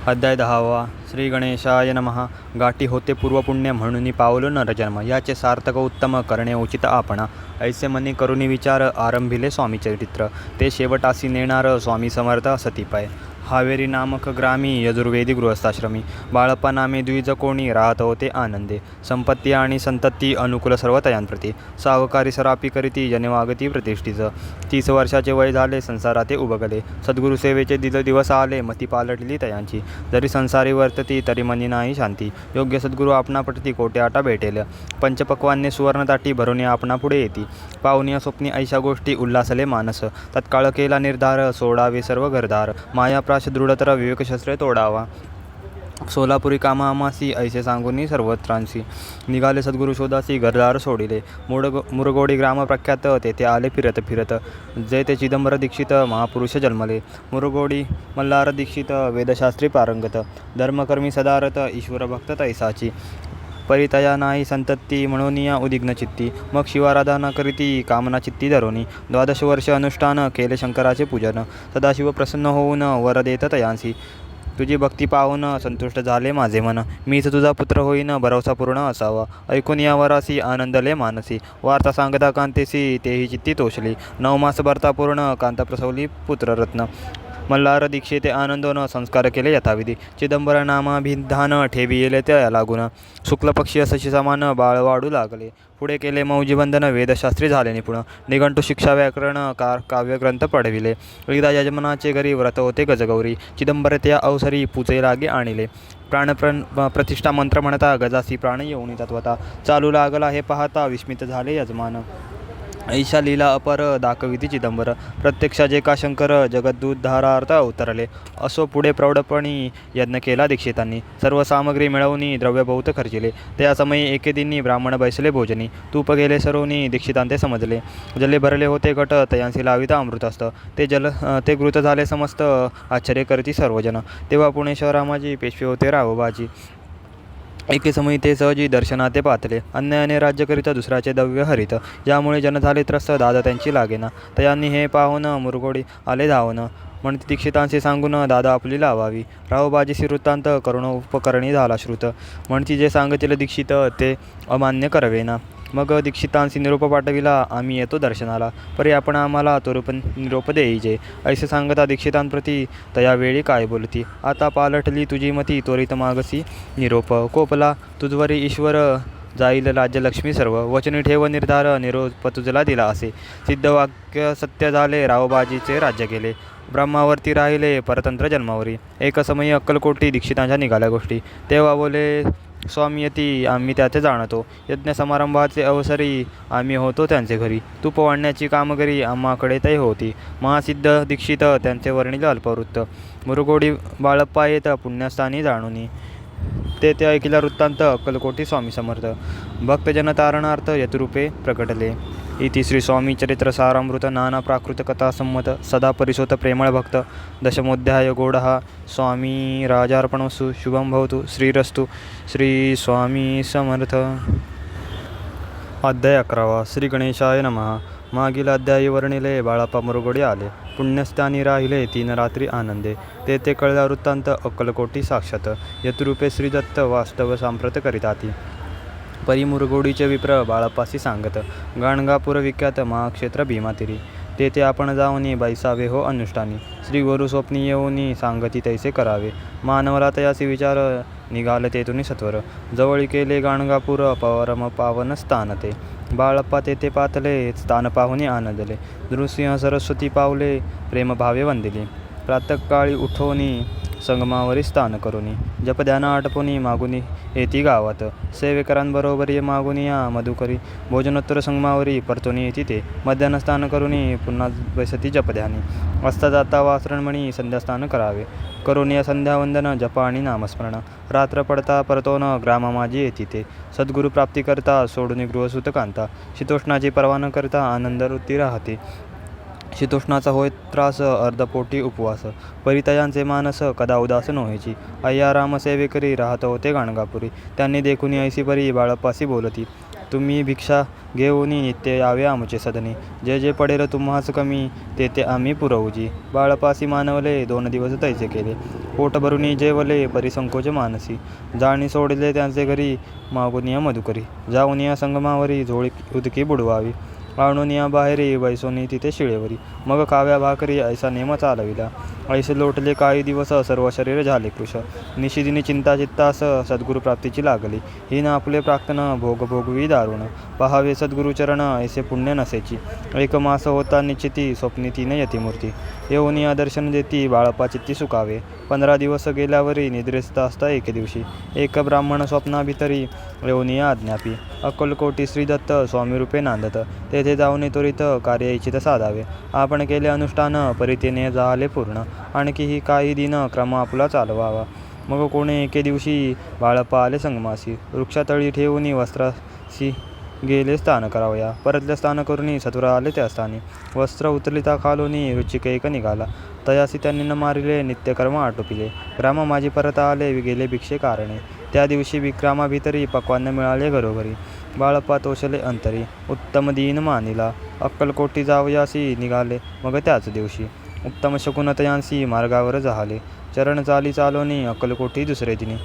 अध्याय 10वा. श्री गणेशाय नमः. गाठी होते पूर्वपुण्य म्हणून पावलो नरजन्म, याचे सार्थक उत्तम करणे उचित आपणा. ऐसे मनी करुणी विचार आरंभिले स्वामी चरित्र, ते शेवटासी नेणार स्वामी समर्थ सतीपाय. हावेरी नामक ग्रामी यजुर्वेदी गृहस्थाश्रमी, बाळप्पा नामे द्विज कोणी राहत होते आनंदे. संपत्ती आणि संतती अनुकूल सर्व तयांप्रती, सावकारी सरापी करीती जनेवागती प्रतिष्ठित. 30 वर्षाचे वय झाले संसाराते उबगले, सद्गुरुसेवेचे दिवस आले मती पालटली तयांची. जरी संसारी वर्तती तरी मनी नाही शांती, योग्य सद्गुरू आपणा पटती कोटे आटा भेटेल. पंचपक्वान्ने सुवर्णताटी भरून आपणा पुढे येती, पाहुनिया स्वप्नी ऐशा गोष्टी उल्हासले मानस. तत्काळ केला निर्धार सोडावे सर्व घरदार, मायाप्राश दृढतर विवेकशस्त्रे तोडावा. सोलापुरी कामा आमासी ऐसे सांगून सर्वत्रांशी, निघाले सद्गुरू शोधासी घरदार सोडिले. मुरगोडी ग्राम प्रख्यात तेथे आले फिरत फिरत, जे ते चिदंबर दीक्षित महापुरुष जन्मले. मुरगोडी मल्हार दीक्षित वेदशास्त्री पारंगत, धर्मकर्मी सदारत ईश्वर भक्त तैसाची. परितया नाही संतती म्हणून या उदिग्न चित्ती, मग शिवाराधना करीती कामना चित्ती धरोनी. 12 वर्ष अनुष्ठान केले शंकराचे पूजन, सदाशिव प्रसन्न होऊन वर देत तयांसी. तुझी भक्ती पाहून संतुष्ट झाले माझे मन, मीच तुझा पुत्र होईन भरवसा पूर्ण असावा. ऐकून या वरासी आनंदले मानसी, वार्ता सांगता कांतेसी तेही चित्ती तोषली. 9 मास भरता पूर्ण कांता प्रसवली पुत्ररत्न, मल्हार दीक्षिते आनंदोन संस्कार केले यथाविधी. चिदंबर नामाभिधान ठेवी येले त्या लागून, शुक्ल पक्षी असशी समान बाळ वाढू लागले. पुढे केले मौजीबंधन वेदशास्त्री झाले निपुण, निघंटू शिक्षा व्याकरण काव्यग्रंथ पढविले. एकदा यजमानाचे घरी व्रत होते गजगौरी, चिदंबर त्या अवसरी पूजे लागे आणले. प्रतिष्ठा मंत्र म्हणता गजासी प्राण येऊन तत्वता, चालू लागला हे पाहता विस्मित झाले यजमान. ऐशा लीला अपर दाखविती चिदंबर, प्रत्यक्षा जे का शंकर जगदुद्धारार्थ अवतरले. असो पुढे प्रौढपणी यज्ञ केला दीक्षितांनी, सर्व सामग्री मिळवून द्रव्य बहुत खर्चिले. त्या समयी एके दिनी ब्राह्मण बैसले भोजनी, तूप गेले सरोनी दीक्षितांते समजले. जले भरले होते घट तयांसी लाविता अमृत असत, ते घृत झाले समस्त आश्चर्य करती सर्वजन. तेव्हा पुणे शहरामाजी पेशवे होते रावबाजी, एके समयी ते सहजी दर्शनाते पातले. अन्यायाने राज्य करीत दुसऱ्याचे दव्य हरित, ज्यामुळे जन झाले त्रस्त दादा त्यांची लागेना. तयांनी हे पाहून मुरगोडी आले धावून, म्हणते दीक्षितांशी सांगून दादा आपली लावावी. रावबाजीसी वृत्तांत करुण उपकरणी झाला श्रुत, म्हणती जे सांगतील दीक्षित ते अमान्य करवेना. मग दीक्षितांशी निरोप पाठविला, आम्ही येतो दर्शनाला, परी आपण आम्हाला तोरूप निरोप देईजे. ऐसे सांगता दीक्षितांप्रती तयावेळी काय बोलती, आता पालटली तुझी मती त्वरित मागसी निरोप. कोपला तुझवरी ईश्वर जाईल राज्यलक्ष्मी सर्व, वचनी ठेव निर्धार निरोप तुझला दिला असे. सिद्ध वाक्य सत्य झाले रावबाजीचे राज्य गेले, ब्रह्मावरती राहिले परतंत्र जन्मावरी. एक समयी अक्कलकोटी दीक्षितांच्या निघाल्या गोष्टी, तेव्हा बोले स्वामी यती आम्ही त्याचे जाणतो. यज्ञ समारंभाचे अवसरी आम्ही होतो त्यांचे घरी, तूप वाढण्याची कामगिरी आम्हाकडे तै होती. महासिद्ध दीक्षित त्यांचे वर्णिले अल्पवृत्त, मुरगोडी बाळप्पा येत पुण्यस्थानी जाणूनी. ते ऐकल्या वृत्तांत अक्कलकोटी स्वामी समर्थ, भक्तजन तारणार्थ यतरूपे प्रकटले. इति श्री स्वामी चरित्र सारामृत नाना प्राकृत कथा संमत, सदा परिसोत प्रेमळ भक्त. दशमोध्याय गोडहा. स्वामी राजार्पणोस्तु. शुभम भवतु. श्रीरस्तु. श्री स्वामी समर्थ. अध्याय 11वा. श्री गणेशाय नमः. मागील अध्यायी वर्णिले बाळप्पा मुरगोडी आले, पुण्यस्थानी राहिले 3 रात्री आनंदे. ते कळल्या वृत्तांत अक्कलकोटी साक्षात, यतरूपे श्रीदत्त वास्तव सांप्रत करिताती. परी मुरगोडीचे विप्र बाळप्पासी सांगत, गाणगापूर विख्यात महाक्षेत्र भीमातिरी, तेथे आपण जाऊनी बैसावे हो अनुष्ठानी. श्री गुरु स्वप्नी येऊनी सांगती तैसे करावे, मानवला तयासी विचार निघाल तेथून सत्वर. जवळी केले गाणगापूर परम पावन स्थान ते, बाळप्पा तेथे पातले स्थान पाहुणे आनंदले. नृसिंह सरस्वती पावले प्रेमभावे वंदिली, प्रातःकाळी उठोनी संगमावरी स्थान करुनी. जपध्यान आटपुनी मागुनी येती गावात, सेवेकरांबरोबर ये मागुनी या मधुकरी. भोजनोत्तर संगमावरी परतोनी येती ते, मध्यान्ह स्नान करुनी पुन्हा बैसती जपध्यानी. असता जाता वासरणमणी संध्यास्नान करावे, करुनी संध्यावंदन जप आणि नामस्मरण. रात्र पडता परतोन ग्रामामाजी येती ते, सद्गुरु प्राप्ती करता सोडून गृहसुत कांता. शीतोष्णाची पर्वा न करता आनंद वृत्ती राहते, शीतोष्णाचा होय त्रास अर्धपोटी उपवास. परितयांचे मानस कदा उदास नव्हेची, अय्या राम सेवेकरी राहत होते गाणगापुरी. त्यांनी देखुनी ऐसी परी बाळप्पासी बोलती, तुम्ही भिक्षा घेऊन नित्य यावे आमचे सदनी. जे जे पडेल तुम्हास कमी ते ते आम्ही पुरवूजी. बाळपासी मानवले 2 दिवस तैसे केले. पोट भरुनी जेवले परिसंकोच मानसी. जाणी सोडले त्यांचे घरी मागुनिया मधुकरी. जाऊनिया संगमावरी झोळी उदकी बुडवावी. आणूनिया बाहेरी बैसोनी तिथे शिळेवरी. मग काव्या भाकरी ऐसा नेम चालविला. ऐसे लोटले काही दिवस सर्व शरीर झाले कृश. निशिदिनी चिंता चित्तास सद्गुरु प्राप्तीची लागली. ही ना आपले प्राक्तन भोग भोगवी दारुण. पहावे सद्गुरुचरण ऐसे पुण्य नसेची. 1 मास होता निश्चिती स्वप्नी 3 यतिमूर्ती. येऊनिया दर्शन देती बाळप्पा चित्ती सुकावे. 15 दिवस गेल्यावरी निद्रिस्त असता एके दिवशी. एक ब्राह्मण स्वप्नाभितरी येऊनिया आज्ञापी. अक्कलकोटी श्रीदत्त स्वामी रूपे नांदत. तेथे जाऊन त्वरित कार्य इच्छित साधावे. आपण केले अनुष्ठान परितेने झाले पूर्ण. आणखीही काही दिन क्रम आपला चालवावा. मग कोणे एके दिवशी बाळप्पा आले संगमासी. वृक्षातळी ठेवून वस्त्रासी गेले स्नान करावया. परतले स्नान करुनी सत्वरा आले त्या स्थानी. वस्त्र उतरलिता खालोनी रुचिक निघाला. तयासी त्यांनी न मारिले नित्यकर्म आटोपिले. ग्राम माझी परत आले गेले भिक्षे कारणे. त्या दिवशी विक्रामाभितरी पक्वान्न मिळाले घरोघरी. बाळप्पा तोषले अंतरी उत्तम दीन मानिला. अक्कलकोटी जावयासी निघाले मग त्याच दिवशी. उत्तम शकुनतयांसी मार्गावर जहाले. चरण चाली चालोनी अक्कलकोटी दुसरे दिनी.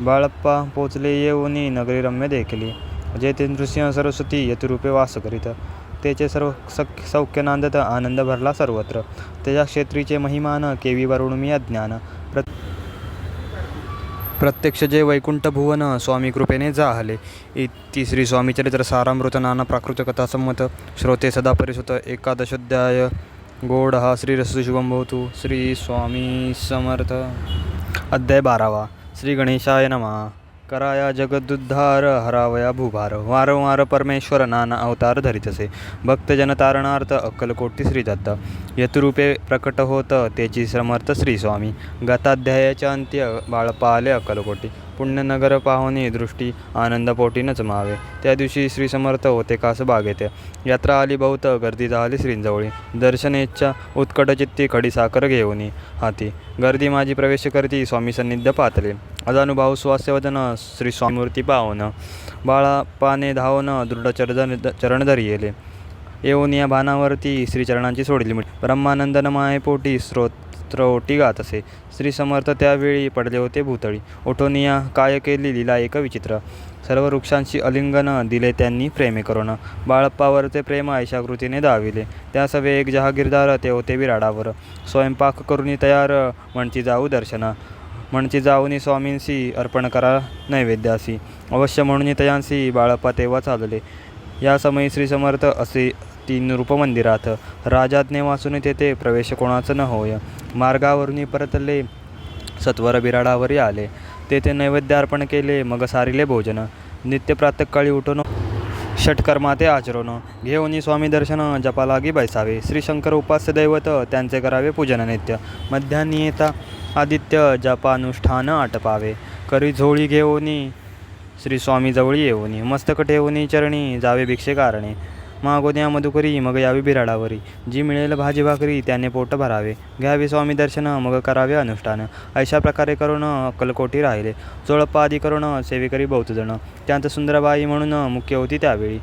बाळप्पा पोचले येऊनी नगरी रम्य देखली. जेथे नृसिंह सरस्वती यतिरूपे वास करीत. तेचे सर्व सौख्य नांदत आनंद भरला सर्वत्र. त्याच्या क्षेत्रीचे महिमान केवी वरुण मी अज्ञान. प्रत्यक्ष जे वैकुंठ भुवन स्वामी कृपेने जाहले. इति श्री स्वामी चरित्र सारामृत नाना प्राकृत कथा संमत. श्रोते सदा परिसुत. 11th गोड हा श्रीरस शुभम भवतु. श्री स्वामी समर्थ. अध्याय 12. श्री गणेशाय नमः. कराया जगदुद्धार हरावया भूभार. वारंवार परमेश्वर नाना अवतार धरितसे. भक्तजन तारणार्थ अक्कलकोटी श्रीदत्त. यतिरूपे प्रकट होत तेची समर्थ श्री स्वामी. गताध्यायाच्या अंत्य बाळप्पा आले अक्कलकोटी. पुण्यनगर पाहुणी दृष्टी आनंदपोटी न चमावे. त्या दिवशी श्री समर्थ होते कास बागेत. यात्रा आली बहुत गर्दी झाली श्रींजवळी. दर्शनेच्छा उत्कट चित्ती खडीसाखर घेऊनी हाती. गर्दी माझी प्रवेश करती स्वामी सन्निध्य पातले. अजानुभाव स्वास्यवदन श्री स्वामीमूर्ती पावन. बाळप्पाने धावून दृढ चरण धरियेले. येऊन या भानावरती श्रीचरणांची सोडली मिठी. ब्रह्मानंदन मायेपोटी स्तोत्रोटी गात असे. श्री समर्थ त्यावेळी पडले होते भूतळी. ओठोनिया काय केली लीला एक विचित्र. सर्व वृक्षांशी अलिंगन दिले त्यांनी प्रेमे करून. बाळप्पावरचे प्रेम ऐशा कृतीने दाविले. त्या सवे एक जहागीरदार ते होते विराडावर. स्वयंपाक करुनी तयार म्हणची जाऊ दर्शना. म्हणची जाऊनी स्वामींसी अर्पण करा नैवेद्यासी. अवश्य म्हणून तयांसी बाळप्पा तेव्हा चालले. या समयी श्री समर्थ असे 3 रूप मंदिरात. राजाज्ञे वाचून तेथे प्रवेश कोणाच न होय. मार्गावरून परतले सत्वर बिराडावरी आले. तेथे नैवेद्य अर्पण केले मग सारिले भोजन. नित्य प्रातःकाळी उठून षटकर्माते आचरून. घेऊनी स्वामी दर्शन जपालागी बैसावे. श्री शंकर उपास्य दैवत त्यांचे करावे पूजन नित्य. मध्यान्नी येता आदित्य जपानुष्ठान आटपावे. करी झोळी घेऊनी श्री स्वामी जवळी येऊनी. मस्तक ठेवूनी चरणी जावे भिक्षे कारणे. मागोद्या मधुकरी मग यावी बिराडावरी. जी मिळेल भाजी भाकरी त्याने पोट भरावे. घ्यावे स्वामी दर्शन मग करावे अनुष्ठान. अशा प्रकारे करून अक्कलकोटी राहिले. जोळप्पा आदी करून सेवेकरी बहुत जण. त्यांत सुंदरबाई म्हणून मुख्य होती त्यावेळी.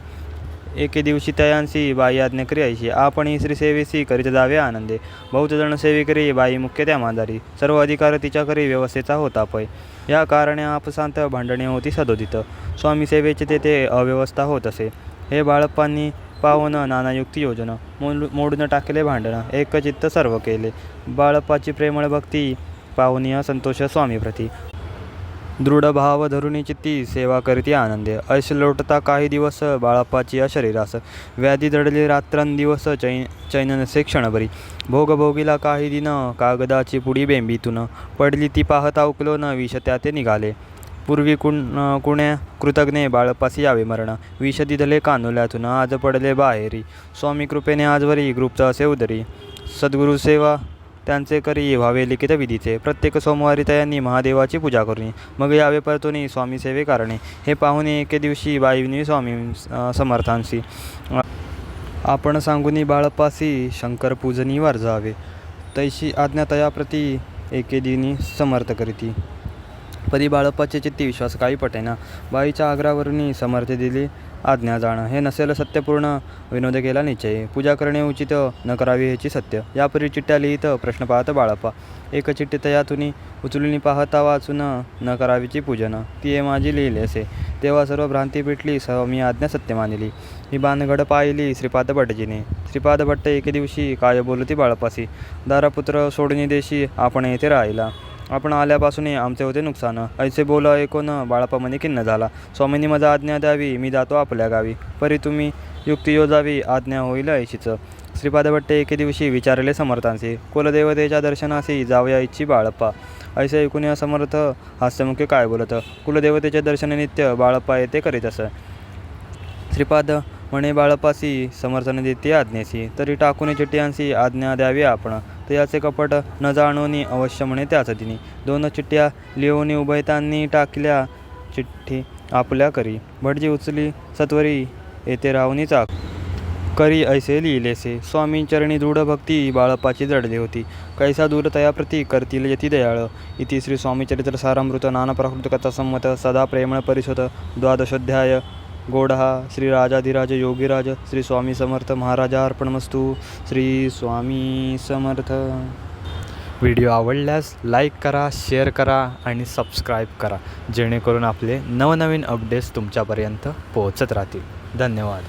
एके दिवशी तयांसी बाई आज्ञाकरी ऐशी. आपणही श्रीसेवेसी करीत जावे आनंदे. बहुत जण सेवेकरी बाई मुख्य त्या मांदारी. सर्व अधिकार तिच्याकरी व्यवस्थेचा होता पै. या कारणे आपसांत भांडणे होती सदोदित. स्वामी सेवेचे तेथे अव्यवस्था होत असे. हे बाळप्पांनी पावन नाना युक्ती योजना. मोडून टाकले भांडण. एकचित्त सर्व केले. बाळप्पाची प्रेमळ भक्ती पाहुनिया संतोष स्वामीप्रती. दृढ भाव धरुणी चित्ती सेवा करीती आनंदे. ऐसे लोटता काही दिवस बाळप्पाची या शरीरास. व्याधी जडली रात्रंदिवस चैन नसे क्षणभरी. भोगभोगीला काही दिन कागदाची पुडी बेंबीतून. पडली ती पाहता उकलो न विष त्या ते निघाले. पूर्वी कुण्या कृतज्ञे बाळप्पासी यावे मरण. विष दिधले कानुल्यातून आज पडले बाहेरी. स्वामी कृपेने आजवरी गुप्त असे उदरी. सद्गुरु सेवा त्यांचे करी व्हावे लिखित विधीचे. प्रत्येक सोमवारी त्यांनी महादेवाची पूजा करुनी मग यावे परतुनी स्वामी सेवे कारणे. हे पाहुणे एके दिवशी बाईंनी स्वामी समर्थांशी. आपण सांगुनी बाळप्पासी शंकर पूजनी वर्जावे. तैशी आज्ञा तयाप्रती एके दिनी समर्थ करीती. पदी बाळप्पाचे चित्ती विश्वास काही पटेना. बाईच्या आग्रावरून समर्थ दिले आज्ञा जाणं हे नसेल सत्यपूर्ण विनोद केला निश्चय पूजा करणे उचित न करावी ह्याची सत्य यापरी चिठ्ठ्या लिहित प्रश्न पाहत बाळप्पा एक चिठ्ठी तयातुनी उचलून पाहता वाचून न करावीची पूजन ती ये माझी लिहिली असे तेव्हा सर्व भ्रांती पेटली मी आज्ञा सत्य मानिली ही बाणगड पाहिली श्रीपाद भटजीने श्रीपाद भट्ट एके दिवशी काय बोलती बाळप्पासी दारापुत्र सोडणी देशी आपण येथे राहिला आपण आल्यापासून आमचे होते नुकसान ऐसे बोल ऐकून बाळप्पा मनी खिन्न झाला स्वामींनी माझा आज्ञा द्यावी मी जातो आपल्या गावी परी तुम्ही युक्ती योजावी आज्ञा होईल ऐशीच श्रीपाद भट्ट एके दिवशी विचारले समर्थांशी कुलदेवतेच्या दर्शनासी जावया इच्छी बाळप्पा ऐसे ऐकून या समर्थ हास्यमुख्य काय बोलत कुलदेवतेचे दर्शन नित्य बाळप्पा येते करीत असं श्रीपाद म्हणे बाळप्पासी समर्थन देते आज्ञेसी तरी टाकून चिठ्ठ्यांशी आज्ञा द्यावी आपण तर याचे कपट न जाणून अवश्य म्हणे त्याच दिनी 2 चिठ्ठ्या लिहून उभयतांनी टाकल्या चिठ्ठी आपल्या करी भटजी उचली सत्वरी येथे राहुनी चाक करी ऐसे लिहिलेसे स्वामी चरणी दृढ भक्ती बाळप्पाची जडली होती कैसा दूर तयाप्रती करतील यती दयाळ इति श्री स्वामी चरित्र सारामृत नाना प्राकृत कथा संमत सदा प्रेमळ परिशोध 12 गोडहा श्री राजाधिराज योगीराज श्री स्वामी समर्थ महाराजा अर्पणमस्तू श्री स्वामी समर्थ. व्हिडिओ आवडल्यास लाईक करा, शेअर करा आणि सबस्क्राईब करा जेणेकरून आपले नवनवीन अपडेट्स तुमच्यापर्यंत पोहोचत राहतील. धन्यवाद.